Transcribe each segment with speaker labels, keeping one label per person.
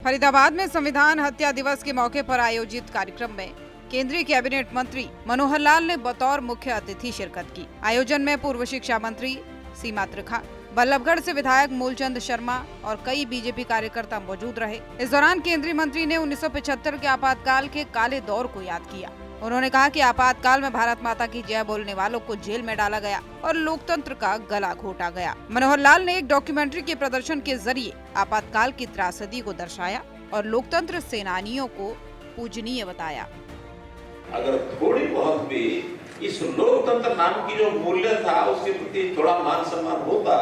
Speaker 1: फरीदाबाद में संविधान हत्या दिवस के मौके पर आयोजित कार्यक्रम में केंद्रीय कैबिनेट मंत्री मनोहर लाल ने बतौर मुख्य अतिथि शिरकत की। आयोजन में पूर्व शिक्षा मंत्री सीमा त्रिखा, बल्लभगढ़ से विधायक मूलचंद शर्मा और कई बीजेपी कार्यकर्ता मौजूद रहे। इस दौरान केंद्रीय मंत्री ने 1975 के आपातकाल के काले दौर को याद किया। उन्होंने कहा कि आपातकाल में भारत माता की जय बोलने वालों को जेल में डाला गया और लोकतंत्र का गला घोटा गया। मनोहर लाल ने एक डॉक्यूमेंट्री के प्रदर्शन के जरिए आपातकाल की त्रासदी को दर्शाया और लोकतंत्र सेनानियों को पूजनीय बताया।
Speaker 2: अगर थोड़ी बहुत भी इस लोकतंत्र नाम की जो मूल्य था उसके प्रति थोड़ा मान सम्मान होता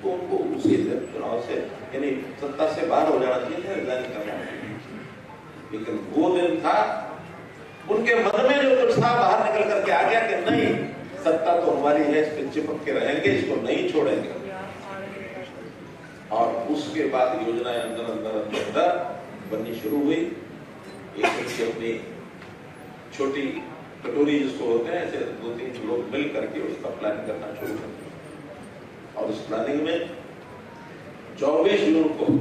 Speaker 2: तो उनको उसी चुनाव से यानी सत्ता से बाहर हो जाना चाहिए, रिजाइन करना चाहिए। लेकिन वो दिन था, उनके मन में जो कुछ था बाहर निकल करके आ गया कि नहीं, सत्ता तो हमारी है, इस पे चिपक के रहेंगे, इसको नहीं छोड़ेंगे। और उसके बाद योजनाएं अंदर अंदर अंदर अंदर बननी शुरू हुई। एक से अपनी छोटी कटोरी जिसको होते हैं, ऐसे 2-3 लोग मिल करके उसका प्लानिंग करना शुरू कर दिया। और उस प्लानिंग में 24 जून को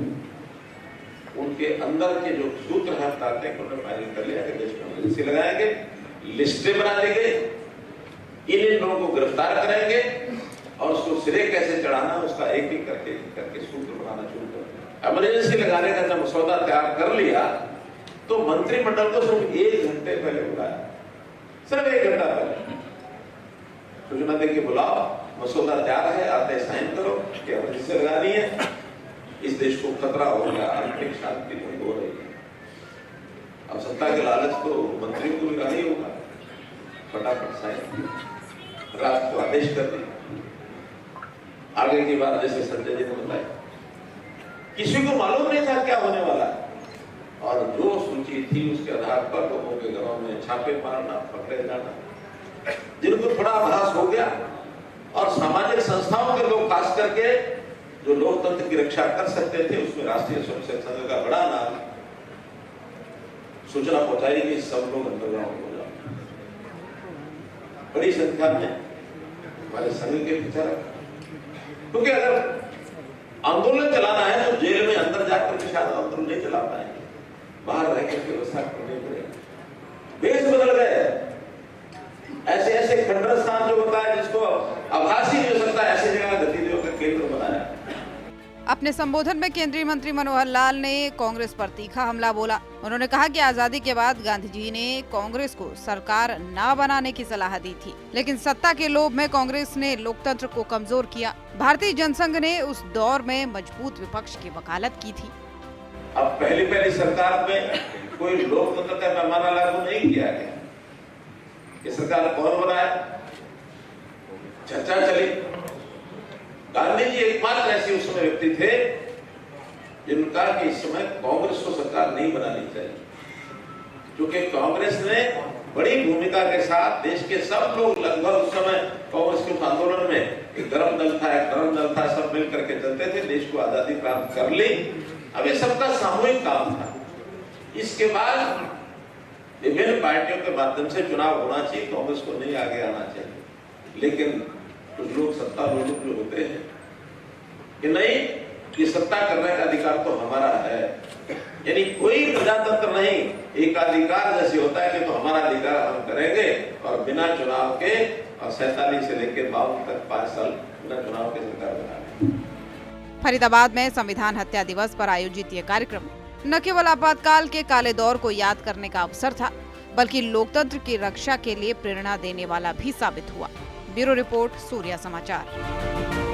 Speaker 2: उनके अंदर के जो सूत्र हैं बताते हैं कि उन्होंने फाइनल कर लिया कि देश में एमरजेंसी लगाएंगे, लिस्टें बना दी गई, इन लोगों को गिरफ्तार करेंगे और उसको सिरे कैसे चढ़ाना उसका एक एक करके सूत्र बनाना शुरू कर दिया। एमरजेंसी लगाने का जब मसौदा तैयार कर लिया तो मंत्रिमंडल को सिर्फ 1 घंटे पहले बुलाया, सिर्फ 1 घंटा पहले सूचना दे के बुलाओ, मसौदा तैयार है, आते साइन करो कि एमरजेंसी लगानी है, इस देश को खतरा हो गया, आंतरिक शांति भंग हो रही है। अब सत्ता के लालच तो मंत्री को भी ही होगा, फटाफट साइन राष्ट्र को आदेश कर दिया। आगे की बात जैसे संजय जी ने बताया, किसी को मालूम नहीं था क्या होने वाला है और जो सूची थी उसके आधार पर लोगों के घरों में छापे मारना, पकड़े जाना, जिनको थोड़ा आभास हो गया और सामाजिक संस्थाओं के लोग खास करके जो लोकतंत्र की रक्षा कर सकते थे, उसमें राष्ट्रीय स्वयंसेवक संघ का बड़ा नाम सूचना पहुंचाई कि सब लोग अंडरग्राउंड हो जाओ। बड़ी संख्या में हमारे संघ के विचारक, क्योंकि अगर आंदोलन चलाना है तो जेल में अंदर जाकर के शायद आंदोलन नहीं चला पाएंगे, बाहर रह करके व्यवस्था करनी पड़ेगी। देश बदल गए, ऐसे ऐसे खंडर स्थान जो होता है जिसको आभास ही नहीं हो सकता, ऐसी जगह गतिविधियों का केंद्र बनाया।
Speaker 1: अपने संबोधन में केंद्रीय मंत्री मनोहर लाल ने कांग्रेस पर तीखा हमला बोला। उन्होंने कहा कि आजादी के बाद गांधी जी ने कांग्रेस को सरकार न बनाने की सलाह दी थी, लेकिन सत्ता के लोभ में कांग्रेस ने लोकतंत्र को कमजोर किया। भारतीय जनसंघ ने उस दौर में मजबूत विपक्ष की वकालत की थी।
Speaker 2: अब पहली सरकार में कोई लोकतंत्र का पैमाना लागू नहीं किया गया। ये सरकार कौन बनाया, चर्चा चली। गांधी जी एकमात्र ऐसे उस समय व्यक्ति थे जिनका कि इस समय कांग्रेस को सरकार नहीं बनानी चाहिए, क्योंकि कांग्रेस ने बड़ी भूमिका के साथ देश के सब लोग लगभग उस समय कांग्रेस के आंदोलन में एक गर्म दल था, एक नरम दल था, सब मिल करके चलते थे, देश को आजादी प्राप्त कर ली। अब ये सबका सामूहिक काम था। इसके बाद विभिन्न पार्टियों के माध्यम से चुनाव होना चाहिए, कांग्रेस को नहीं आगे आना चाहिए। लेकिन कुछ लोग सत्ता लोग जो होते हैं कि नहीं, ये सत्ता करने का अधिकार तो हमारा है, यानी कोई प्रजातंत्र नहीं, एकाधिकार जैसे होता है कि तो हमारा अधिकार हम करेंगे और बिना चुनाव के, और 47 से लेकर 52 तक 5 साल बिना चुनाव के सरकार बना।
Speaker 1: फरीदाबाद में संविधान हत्या दिवस पर आयोजित ये कार्यक्रम न केवल आपातकाल के काले दौर को याद करने का अवसर था, बल्कि लोकतंत्र की रक्षा के लिए प्रेरणा देने वाला भी साबित हुआ। ब्यूरो रिपोर्ट, सूर्या समाचार।